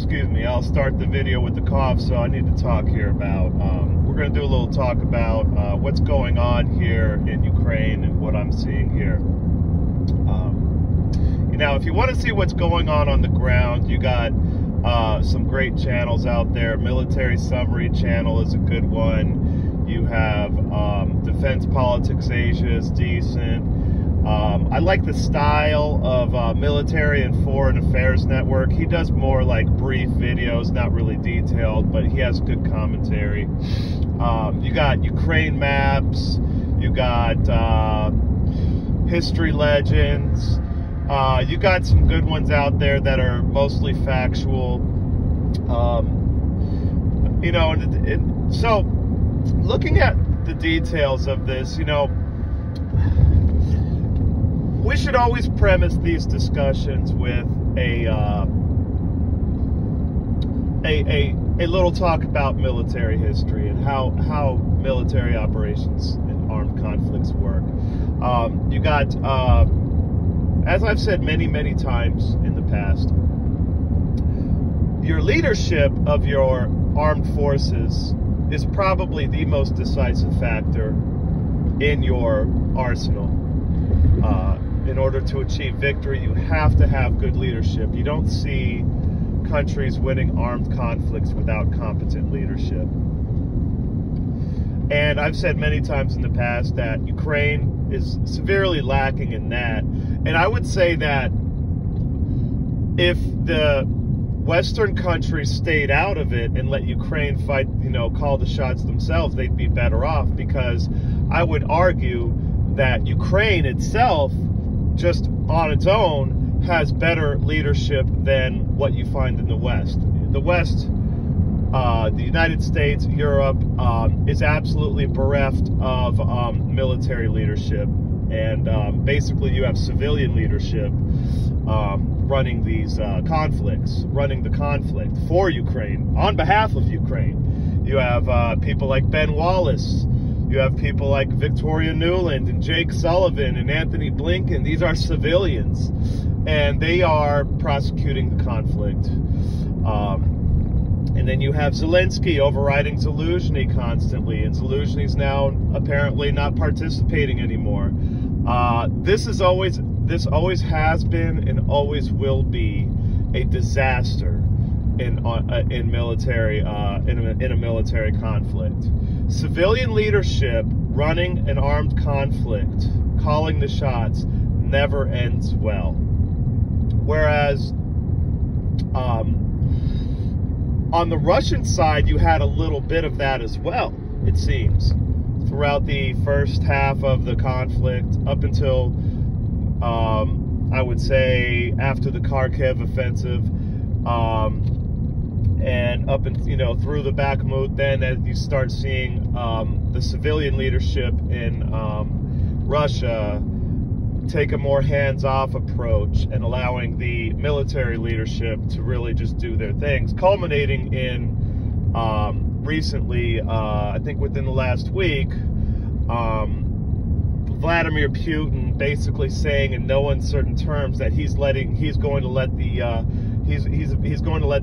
excuse me, I'll start the video with the cough, so I need to talk here about, we're going to do a little talk about what's going on here in Ukraine and what I'm seeing here. If you want to see what's going on the ground, you got some great channels out there. Military Summary channel is a good one. You have Defense Politics Asia is decent. I like the style of Military and Foreign Affairs Network. He does more like brief videos, not really detailed, but he has good commentary. You got Ukraine Maps, you got History Legends, you got some good ones out there that are mostly factual. So looking at the details of this, we should always premise these discussions with a little talk about military history and how military operations and armed conflicts work. You got, as I've said many times in the past, your leadership of your armed forces is probably the most decisive factor in your arsenal. In order to achieve victory, you have to have good leadership. You don't see countries winning armed conflicts without competent leadership. And I've said many times in the past that Ukraine is severely lacking in that. And I would say that if the Western countries stayed out of it and let Ukraine fight, call the shots themselves, they'd be better off, because I would argue that Ukraine itself, just on its own, has better leadership than what you find in the West. The West, the United States, Europe, is absolutely bereft of military leadership. And basically you have civilian leadership running these conflicts, running the conflict for Ukraine, on behalf of Ukraine. You have people like Ben Wallace. You have people like Victoria Nuland and Jake Sullivan and Anthony Blinken. These are civilians, and they are prosecuting the conflict. And then you have Zelensky overriding Zelensky constantly, and Zelensky's now apparently not participating anymore. This always has been and always will be a disaster in a military conflict. Civilian leadership running an armed conflict, calling the shots, never ends well. Whereas on the Russian side, you had a little bit of that as well, it seems, throughout the first half of the conflict, up until I would say after the Kharkiv offensive, and up and through the bakmut. Then as you start seeing the civilian leadership in Russia take a more hands-off approach and allowing the military leadership to really just do their things, culminating in recently, I think within the last week, Vladimir Putin basically saying in no uncertain terms that he's going to let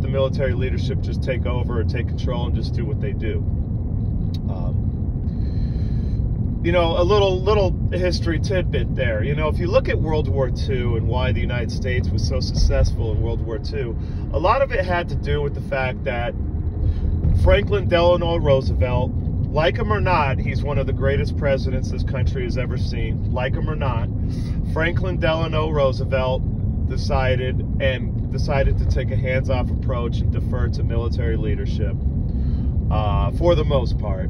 the military leadership just take over or take control and just do what they do. A little history tidbit there. If you look at World War II and why the United States was so successful in World War II, a lot of it had to do with the fact that Franklin Delano Roosevelt, like him or not, he's one of the greatest presidents this country has ever seen. Like him or not, Franklin Delano Roosevelt decided to take a hands-off approach and defer to military leadership for the most part,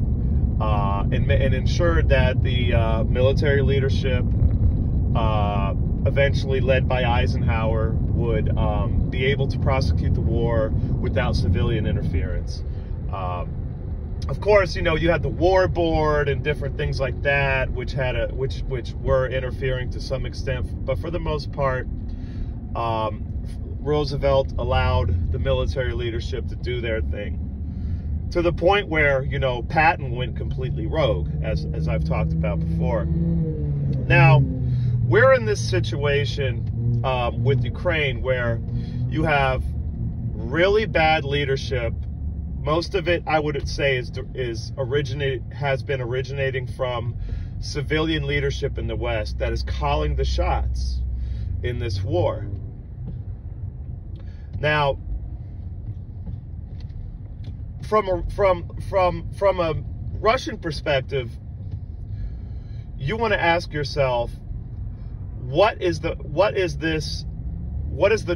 and ensured that the military leadership, eventually led by Eisenhower, would be able to prosecute the war without civilian interference. Of course, you had the war board and different things like that, which were interfering to some extent, but for the most part, Roosevelt allowed the military leadership to do their thing, to the point where, Patton went completely rogue, as I've talked about before. Now, we're in this situation with Ukraine where you have really bad leadership. Most of it, I would say, has been originating from civilian leadership in the West that is calling the shots in this war. Now, from a Russian perspective, you want to ask yourself, what is the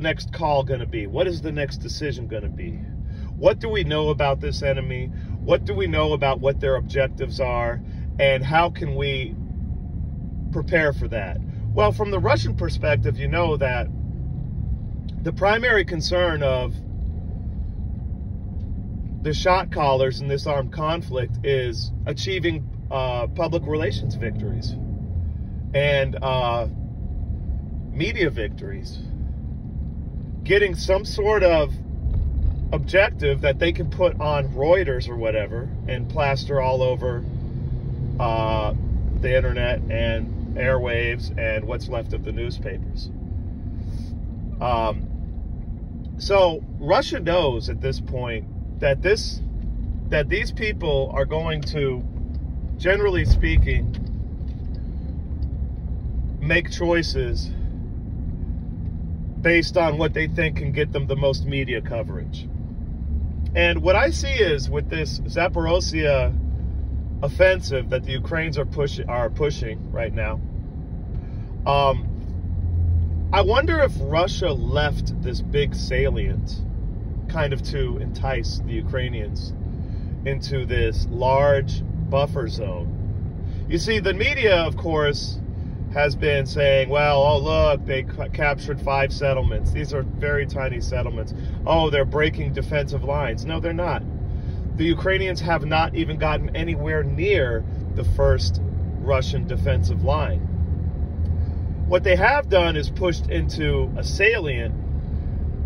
next call going to be? What is the next decision going to be? What do we know about this enemy? What do we know about what their objectives are? And how can we prepare for that? Well, from the Russian perspective, you know that the primary concern of the shot callers in this armed conflict is achieving public relations victories and media victories, getting some sort of objective that they can put on Reuters or whatever and plaster all over the internet and airwaves and what's left of the newspapers. So Russia knows at this point that these people are going to, generally speaking, make choices based on what they think can get them the most media coverage. And what I see is, with this Zaporozhye offensive that the Ukrainians are pushing right now, I wonder if Russia left this big salient kind of to entice the Ukrainians into this large buffer zone. You see, the media, of course, has been saying, well, oh, look, they captured 5 settlements. These are very tiny settlements. Oh, they're breaking defensive lines. No, they're not. The Ukrainians have not even gotten anywhere near the first Russian defensive line. What they have done is pushed into a salient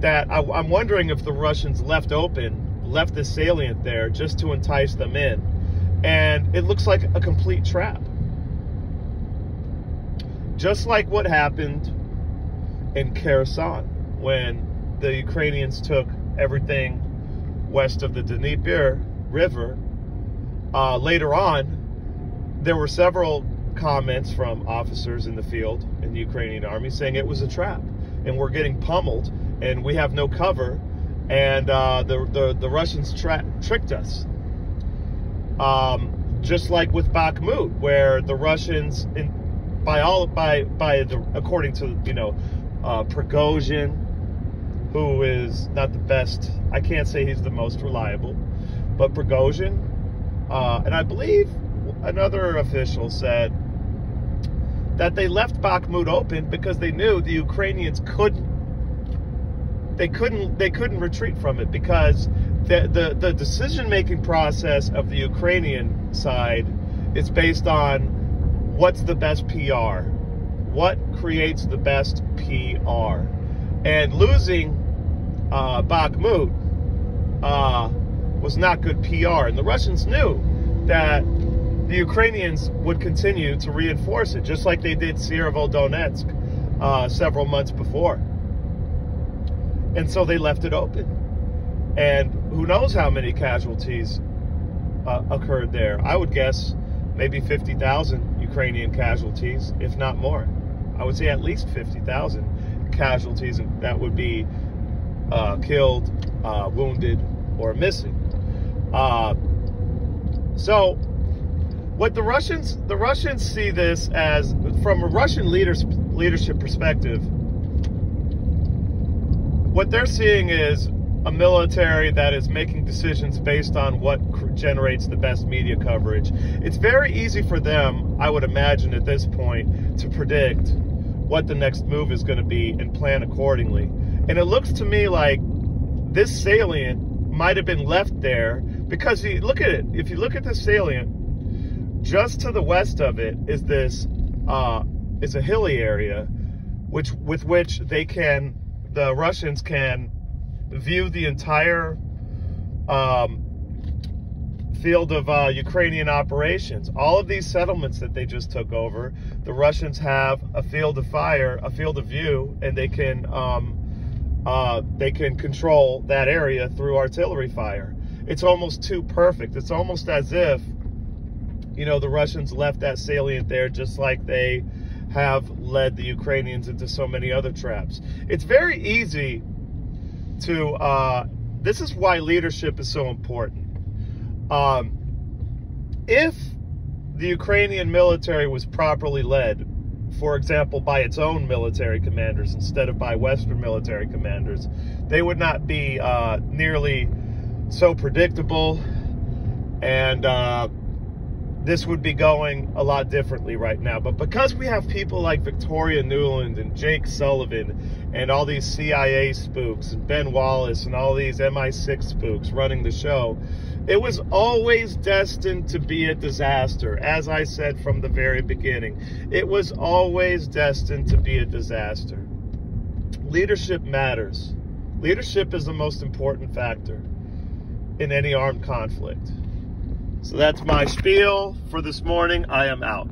that I'm wondering if the Russians left the salient there just to entice them in. And it looks like a complete trap. Just like what happened in Kherson when the Ukrainians took everything west of the Dnieper River. Later on, there were several comments from officers in the field in the Ukrainian army saying it was a trap and we're getting pummeled and we have no cover, and the Russians tricked us. Just like with Bakmut, where the Russians, according to Prigozhin, who is not the best, I can't say he's the most reliable, but Prigozhin, and I believe another official said that they left Bakmut open because they knew the Ukrainians couldn't retreat from it, because the decision-making process of the Ukrainian side is based on what's the best PR, what creates the best PR, and losing Bakmut was not good PR, and the Russians knew that the Ukrainians would continue to reinforce it, just like they did Severodonetsk several months before. And so they left it open. And who knows how many casualties occurred there. I would guess maybe 50,000 Ukrainian casualties, if not more. I would say at least 50,000 casualties that would be killed, wounded, or missing. So what the Russians see this as, from a Russian leadership perspective, what they're seeing is a military that is making decisions based on what generates the best media coverage. It's very easy for them, I would imagine at this point, to predict what the next move is going to be and plan accordingly. And it looks to me like this salient might have been left there because you look at it. If you look at the salient, just to the west of it is this is a hilly area, with which the Russians can view the entire field of Ukrainian operations. All of these settlements that they just took over, the Russians have a field of fire, a field of view, and they can they can control that area through artillery fire. It's almost too perfect. It's almost as if, you know, the Russians left that salient there just like they have led the Ukrainians into so many other traps. It's very easy to, this is why leadership is so important. If the Ukrainian military was properly led, for example, by its own military commanders instead of by Western military commanders, they would not be nearly so predictable, and this would be going a lot differently right now. But because we have people like Victoria Nuland and Jake Sullivan and all these CIA spooks and Ben Wallace and all these MI6 spooks running the show, it was always destined to be a disaster. As I said from the very beginning, it was always destined to be a disaster. Leadership matters. Leadership is the most important factor in any armed conflict. So that's my spiel for this morning. I am out.